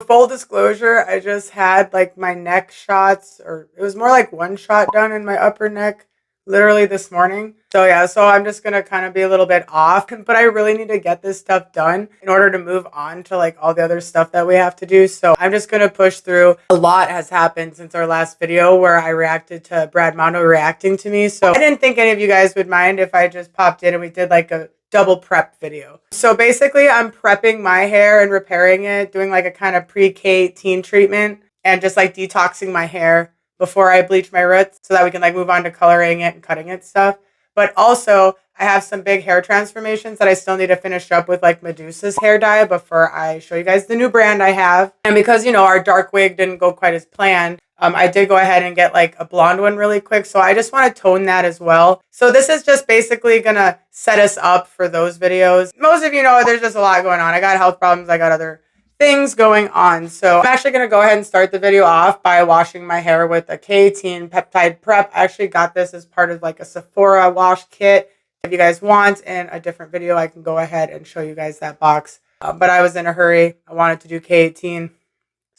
full disclosure, I just had like my neck shots, or it was more like one shot done in my upper neck literally this morning. So yeah, so I'm just gonna kind of be a little bit off, but I really need to get this stuff done in order to move on to like all the other stuff that we have to do. So I'm just gonna push through. A lot has happened since our last video where I reacted to Brad Mondo reacting to me. So I didn't think any of you guys would mind if I just popped in and we did like a double prep video. So basically I'm prepping my hair and repairing it, doing like a kind of pre K18 treatment and just like detoxing my hair before I bleach my roots so that we can like move on to coloring it and cutting it stuff. But also I have some big hair transformations that I still need to finish up with like Medusa's hair dye before I show you guys the new brand I have. And because, you know, our dark wig didn't go quite as planned, I did go ahead and get like a blonde one really quick. So I just want to tone that as well. So this is just basically going to set us up for those videos. Most of you know there's just a lot going on. I got health problems. I got other things going on. So I'm actually going to go ahead and start the video off by washing my hair with a K18 Peptide Prep. I actually got this as part of like a Sephora wash kit. If you guys want in a different video, I can go ahead and show you guys that box. But I was in a hurry. I wanted to do K18.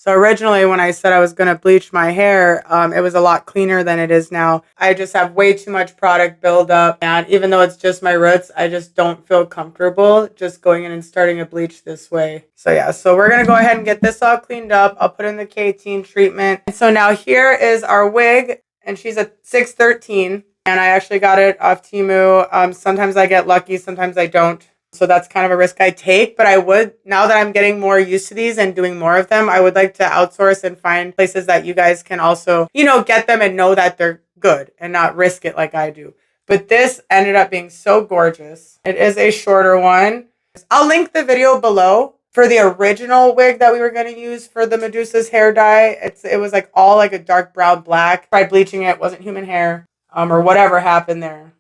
So originally when I said I was going to bleach my hair, it was a lot cleaner than it is now. I just have way too much product buildup. And even though it's just my roots, I just don't feel comfortable just going in and starting a bleach this way. So yeah, so we're going to go ahead and get this all cleaned up. I'll put in the K18 treatment. So now here is our wig, and she's a 613. And I actually got it off Temu. Sometimes I get lucky, sometimes I don't. So that's kind of a risk I take, but I would, now that I'm getting more used to these and doing more of them, I would like to outsource and find places that you guys can also, you know, get them and know that they're good and not risk it like I do. But this ended up being so gorgeous. It is a shorter one. I'll link the video below for the original wig that we were going to use for the Medusa's hair dye. It was like all like a dark brown black. Tried bleaching it, wasn't human hair, or whatever happened there.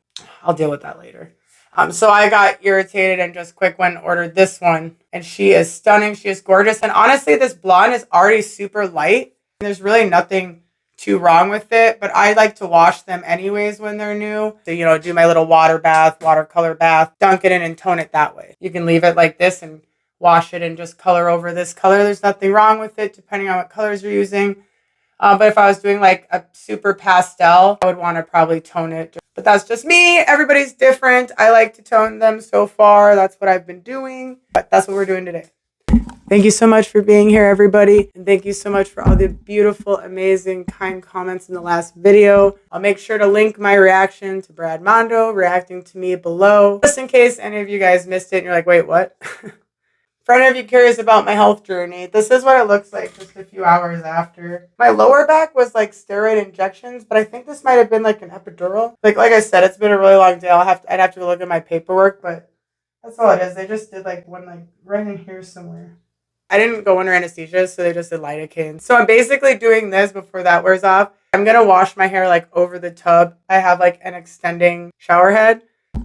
I'll deal with that later. So I got irritated and just quick went and ordered this one. And she is stunning. She is gorgeous. And honestly, this blonde is already super light. There's really nothing too wrong with it. But I like to wash them anyways when they're new. So, you know, do my little water bath, watercolor bath, dunk it in and tone it that way. You can leave it like this and wash it and just color over this color. There's nothing wrong with it depending on what colors you're using. But if I was doing like a super pastel, I would want to probably tone it. But that's just me. Everybody's different. I like to tone them so far. That's what I've been doing. But that's what we're doing today. Thank you so much for being here, everybody. And thank you so much for all the beautiful, amazing, kind comments in the last video. I'll make sure to link my reaction to Brad Mondo reacting to me below. Just in case any of you guys missed it and you're like, wait, what? For any of you curious about my health journey, this is what it looks like just a few hours after. My lower back was like steroid injections, but I think this might have been like an epidural. Like I said, it's been a really long day. I'd have to look at my paperwork, but that's all it is. They just did like one like right in here somewhere. I didn't go under anesthesia, so they just did lidocaine. So I'm basically doing this before that wears off. I'm gonna wash my hair like over the tub. I have like an extending shower head.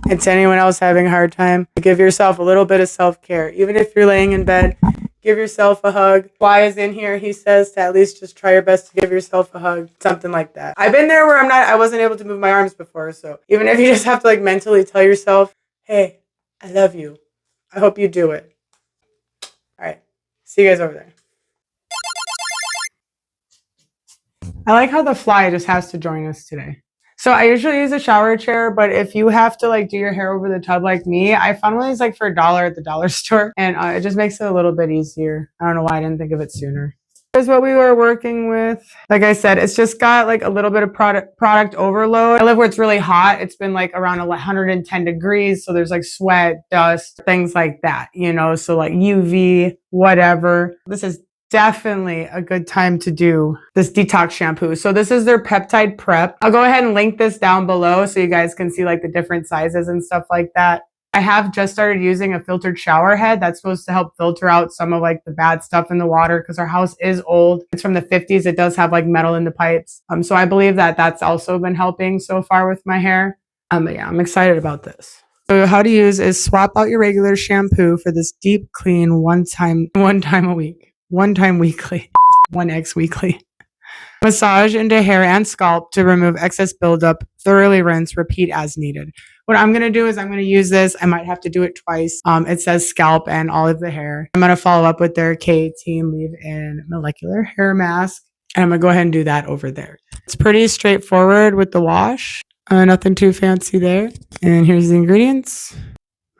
And to anyone else having a hard time, give yourself a little bit of self-care. Even if you're laying in bed, give yourself a hug. Why is in here, he says, to at least just try your best to give yourself a hug. Something like that. I've been there where I wasn't able to move my arms before. So even if you just have to like mentally tell yourself, hey, I love you. I hope you do it. All right. See you guys over there. I like how the fly just has to join us today. So I usually use a shower chair, but if you have to like do your hair over the tub like me, I found one of these like for $1 at the dollar store, and it just makes it a little bit easier. I don't know why I didn't think of it sooner. Here's what we were working with. Like I said, it's just got like a little bit of product overload. I live where it's really hot. It's been like around 110 degrees. So there's like sweat, dust, things like that, you know, so like UV, whatever. This is definitely a good time to do this detox shampoo. So this is their Peptide Prep. I'll go ahead and link this down below so you guys can see like the different sizes and stuff like that. I have just started using a filtered shower head that's supposed to help filter out some of like the bad stuff in the water because our house is old. It's from the 50s. It does have like metal in the pipes. So I believe that that's also been helping so far with my hair. But yeah, I'm excited about this. So how to use is swap out your regular shampoo for this deep clean one time a week. One time weekly, 1x weekly. Massage into hair and scalp to remove excess buildup. Thoroughly rinse, repeat as needed. What I'm going to do is I'm going to use this. I might have to do it twice. It says scalp and all of the hair. I'm going to follow up with their K18 leave-in molecular hair mask. And I'm going to go ahead and do that over there. It's pretty straightforward with the wash. Nothing too fancy there. And here's the ingredients.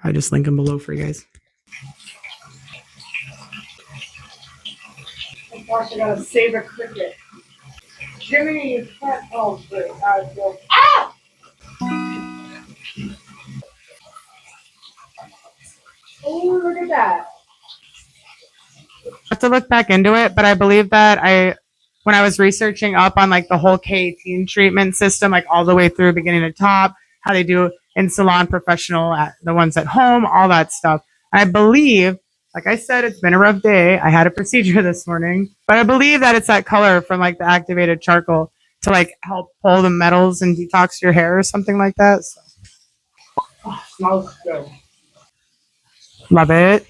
I'll just link them below for you guys. Of course, I gotta save a cricket. Jiminy, you can't. Oh, good. Ah! Oh, look at that. I have to look back into it, but I believe that when I was researching up on like the whole K18 treatment system, like all the way through beginning to top, how they do in salon professional, the ones at home, all that stuff. I believe, like I said, it's been a rough day. I had a procedure this morning, but I believe that it's that color from like the activated charcoal to like help pull the metals and detox your hair or something like that. So. Oh, smells good. Love it.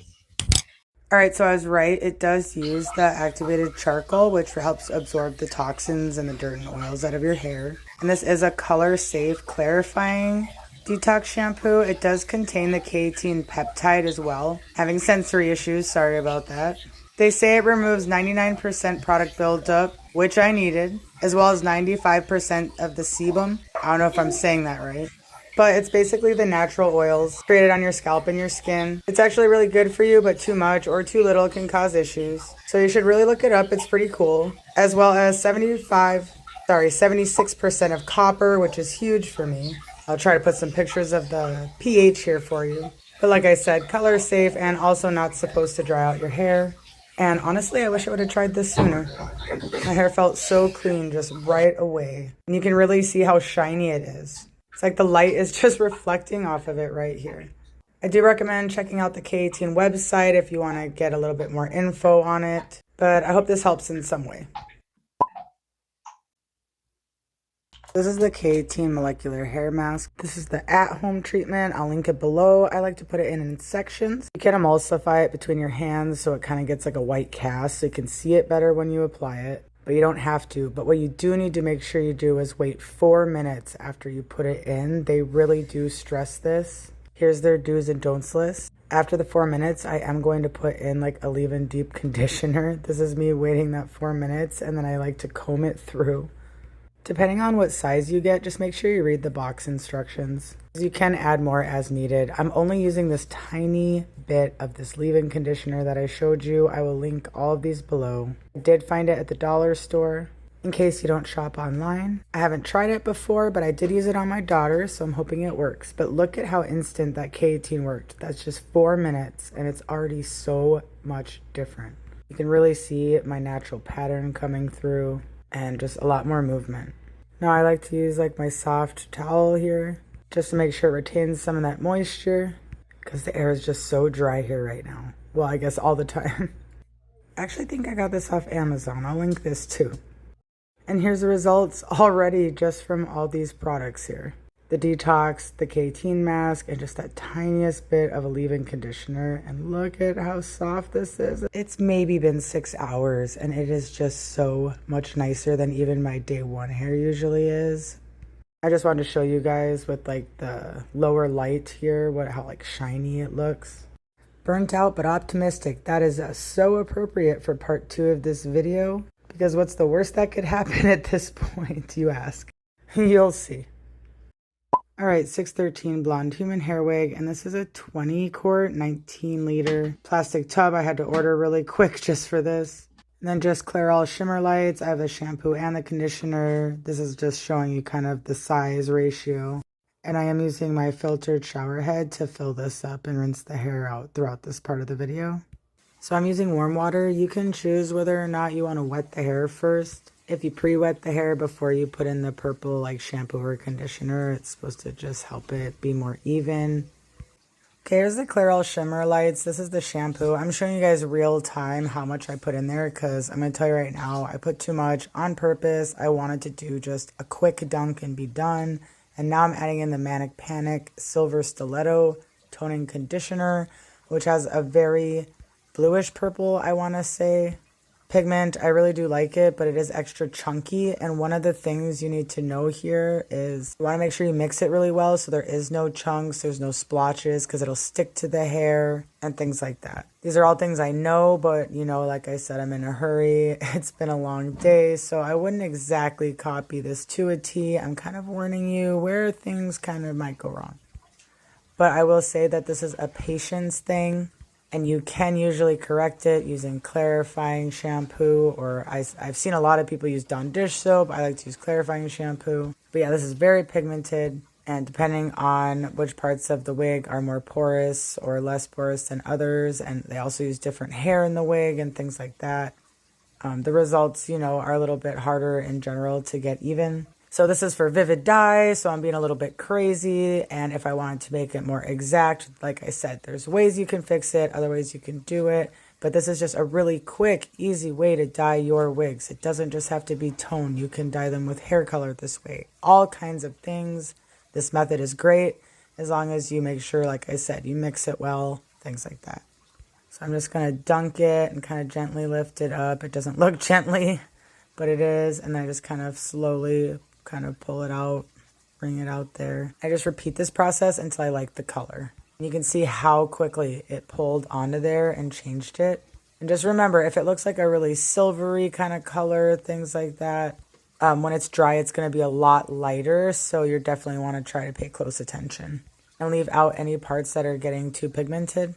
All right, so I was right. It does use the activated charcoal, which helps absorb the toxins and the dirt and oils out of your hair. And this is a color-safe, clarifying detox shampoo. It does contain the K18 peptide as well. Having sensory issues, sorry about that. They say it removes 99% product buildup, which I needed, as well as 95% of the sebum. I don't know if I'm saying that right. But it's basically the natural oils created on your scalp and your skin. It's actually really good for you, but too much or too little can cause issues. So you should really look it up. It's pretty cool. As well as 76% of copper, which is huge for me. I'll try to put some pictures of the pH here for you. But like I said, color safe and also not supposed to dry out your hair. And honestly, I wish I would have tried this sooner. My hair felt so clean just right away. And you can really see how shiny it is. It's like the light is just reflecting off of it right here. I do recommend checking out the K18 website if you want to get a little bit more info on it. But I hope this helps in some way. This is the K18 molecular hair mask. This is the at-home treatment. I'll link it below. I like to put it in sections. You can emulsify it between your hands so it kind of gets like a white cast so you can see it better when you apply it. But you don't have to. But what you do need to make sure you do is wait 4 minutes after you put it in. They really do stress this. Here's their do's and don'ts list. After the 4 minutes, I am going to put in like a leave-in deep conditioner. This is me waiting that 4 minutes, and then I like to comb it through. Depending on what size you get, just make sure you read the box instructions. You can add more as needed. I'm only using this tiny bit of this leave-in conditioner that I showed you. I will link all of these below. I did find it at the dollar store in case you don't shop online. I haven't tried it before, but I did use it on my daughter, so I'm hoping it works. But look at how instant that K18 worked. That's just 4 minutes, and it's already so much different. You can really see my natural pattern coming through and just a lot more movement. Now I like to use like my soft towel here just to make sure it retains some of that moisture because the air is just so dry here right now. Well, I guess all the time. I actually think I got this off Amazon. I'll link this too. And here's the results already just from all these products here. The detox, the K18 mask, and just that tiniest bit of a leave-in conditioner. And look at how soft this is. It's maybe been 6 hours and it is just so much nicer than even my day one hair usually is. I just wanted to show you guys with like the lower light here, how like shiny it looks. Burnt out but optimistic. That is so appropriate for part 2 of this video. Because what's the worst that could happen at this point, you ask? You'll see. All right, 613 blonde human hair wig, and this is a 20 quart, 19 liter plastic tub. I had to order really quick just for this. And then just CLAIROL shimmer lights. I have the shampoo and the conditioner. This is just showing you kind of the size ratio. And I am using my filtered shower head to fill this up and rinse the hair out throughout this part of the video. So I'm using warm water. You can choose whether or not you want to wet the hair first. If you pre-wet the hair before you put in the purple like shampoo or conditioner, it's supposed to just help it be more even. Okay, here's the CLAIROL shimmer lights. This is the shampoo. I'm showing you guys real time how much I put in there because I'm going to tell you right now, I put too much on purpose. I wanted to do just a quick dunk and be done. And now I'm adding in the MANIC Panic Silver Stiletto Toning Conditioner, which has a very bluish purple, I want to say, pigment. I really do like it, but it is extra chunky. And one of the things you need to know here is you want to make sure you mix it really well so there is no chunks, there's no splotches, because it'll stick to the hair and things like that. These are all things I know, but you know, like I said, I'm in a hurry. It's been a long day, so I wouldn't exactly copy this to a T. I'm kind of warning you where things kind of might go wrong. But I will say that this is a patience thing, and you can usually correct it using clarifying shampoo, or I've seen a lot of people use Dawn dish soap. I like to use clarifying shampoo. But yeah, this is very pigmented, and depending on which parts of the wig are more porous or less porous than others, and they also use different hair in the wig and things like that, the results, you know, are a little bit harder in general to get even. So this is for vivid dye, so I'm being a little bit crazy, and if I wanted to make it more exact, like I said, there's ways you can fix it, other ways you can do it, but this is just a really quick, easy way to dye your wigs. It doesn't just have to be tone. You can dye them with hair color this way. All kinds of things. This method is great as long as you make sure, like I said, you mix it well, things like that. So I'm just going to dunk it and kind of gently lift it up. It doesn't look gently, but it is, and I just kind of slowly kind of pull it out, bring it out there. I just repeat this process until I like the color. You can see how quickly it pulled onto there and changed it. And just remember, if it looks like a really silvery kind of color, things like that, when it's dry, it's going to be a lot lighter. So you definitely want to try to pay close attention and leave out any parts that are getting too pigmented.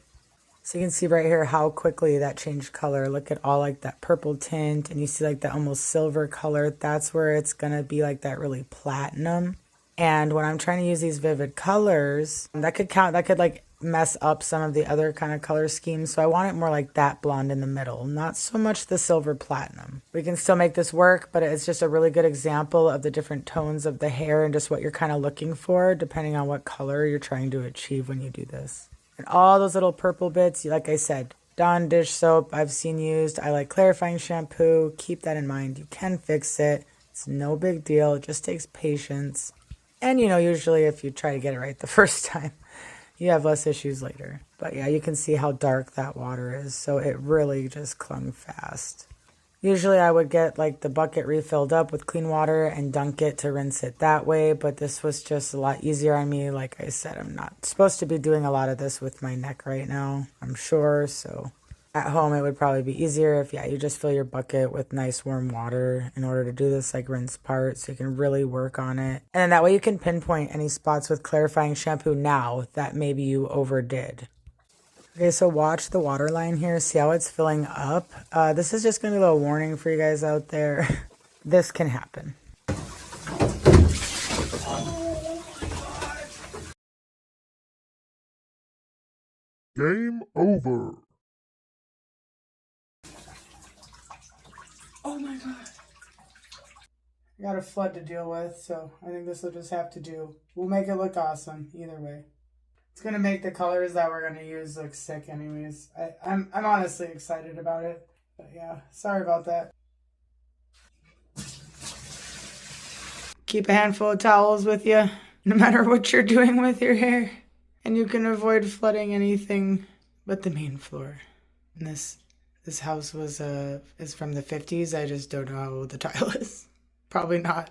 So you can see right here how quickly that changed color. Look at all like that purple tint, and you see like that almost silver color. That's where it's gonna be like that really platinum. And when I'm trying to use these vivid colors, that could like mess up some of the other kind of color schemes. So I want it more like that blonde in the middle, not so much the silver platinum. We can still make this work, but it's just a really good example of the different tones of the hair and just what you're kind of looking for depending on what color you're trying to achieve when you do this. And all those little purple bits, like I said, Dawn dish soap I've seen used. I like clarifying shampoo. Keep that in mind. You can fix it. It's no big deal. It just takes patience. And, you know, usually if you try to get it right the first time, you have less issues later. But yeah, you can see how dark that water is. So it really just clung fast. Usually I would get like the bucket refilled up with clean water and dunk it to rinse it that way, but this was just a lot easier on me. Like I said, I'm not supposed to be doing a lot of this with my neck right now, I'm sure. So at home it would probably be easier if, yeah, you just fill your bucket with nice warm water in order to do this like rinse part, so you can really work on it. And then that way you can pinpoint any spots with clarifying shampoo now that maybe you overdid. Okay, so watch the water line here. See how it's filling up? This is just going to be a little warning for you guys out there. This can happen. Game over. Oh my god. I got a flood to deal with, so I think this will just have to do. We'll make it look awesome either way. It's gonna make the colors that we're gonna use look sick anyways. I'm honestly excited about it. But yeah, sorry about that. Keep a handful of towels with you, no matter what you're doing with your hair. And you can avoid flooding anything but the main floor. And this house is from the 50s. I just don't know how old the tile is. Probably not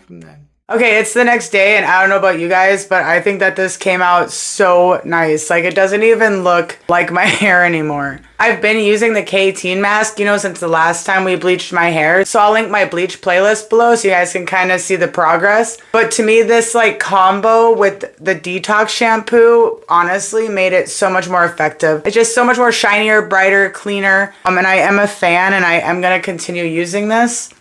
from then. Okay, it's the next day, and I don't know about you guys, but I think that this came out so nice. Like, it doesn't even look like my hair anymore. I've been using the K18 mask, you know, since the last time we bleached my hair. So I'll link my bleach playlist below so you guys can kind of see the progress. But to me, this like combo with the detox shampoo honestly made it so much more effective. It's just so much more shinier, brighter, cleaner. And I am a fan, and I am going to continue using this.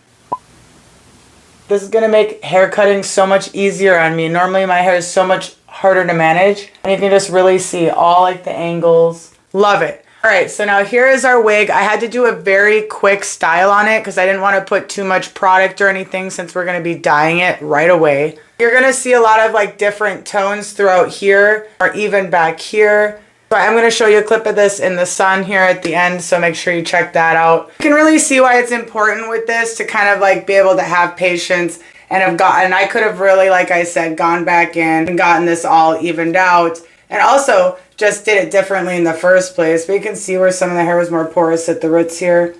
This is going to make hair cutting so much easier on me. Normally my hair is so much harder to manage. And you can just really see all like the angles. Love it. All right, so now here is our wig. I had to do a very quick style on it because I didn't want to put too much product or anything since we're going to be dyeing it right away. You're going to see a lot of like different tones throughout here or even back here. So I'm going to show you a clip of this in the sun here at the end, so make sure you check that out. You can really see why it's important with this to kind of like be able to have patience and I could have really, like I said, gone back in and gotten this all evened out, and also just did it differently in the first place. But you can see where some of the hair was more porous at the roots here.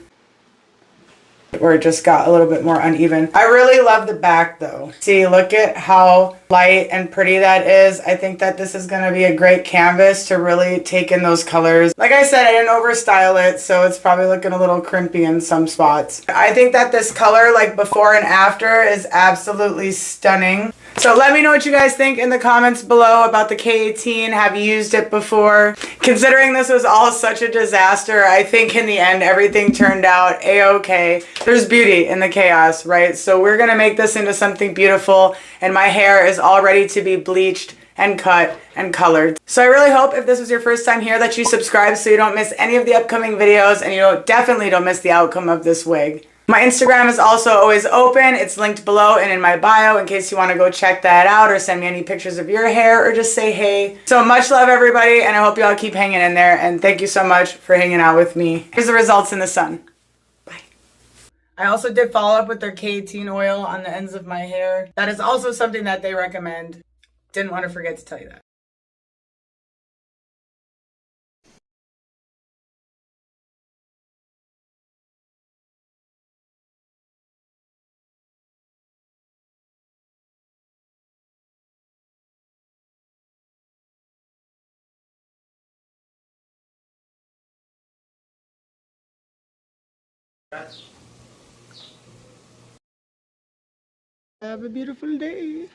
where it just got a little bit more uneven. I really love the back though. See, look at how light and pretty that is. I think that this is going to be a great canvas to really take in those colors. Like I said, I didn't overstyle it, so it's probably looking a little crimpy in some spots. I think that this color, like before and after, is absolutely stunning. So let me know what you guys think in the comments below about the K18. Have you used it before? Considering this was all such a disaster, I think in the end everything turned out a-okay. There's beauty in the chaos, right? So we're gonna make this into something beautiful, and my hair is all ready to be bleached and cut and colored. So I really hope if this was your first time here that you subscribe so you don't miss any of the upcoming videos and you definitely don't miss the outcome of this wig. My Instagram is also always open. It's linked below and in my bio in case you want to go check that out or send me any pictures of your hair or just say hey. So much love everybody, and I hope you all keep hanging in there, and thank you so much for hanging out with me. Here's the results in the sun. Bye. I also did follow up with their K18 oil on the ends of my hair. That is also something that they recommend. Didn't want to forget to tell you that. Have a beautiful day.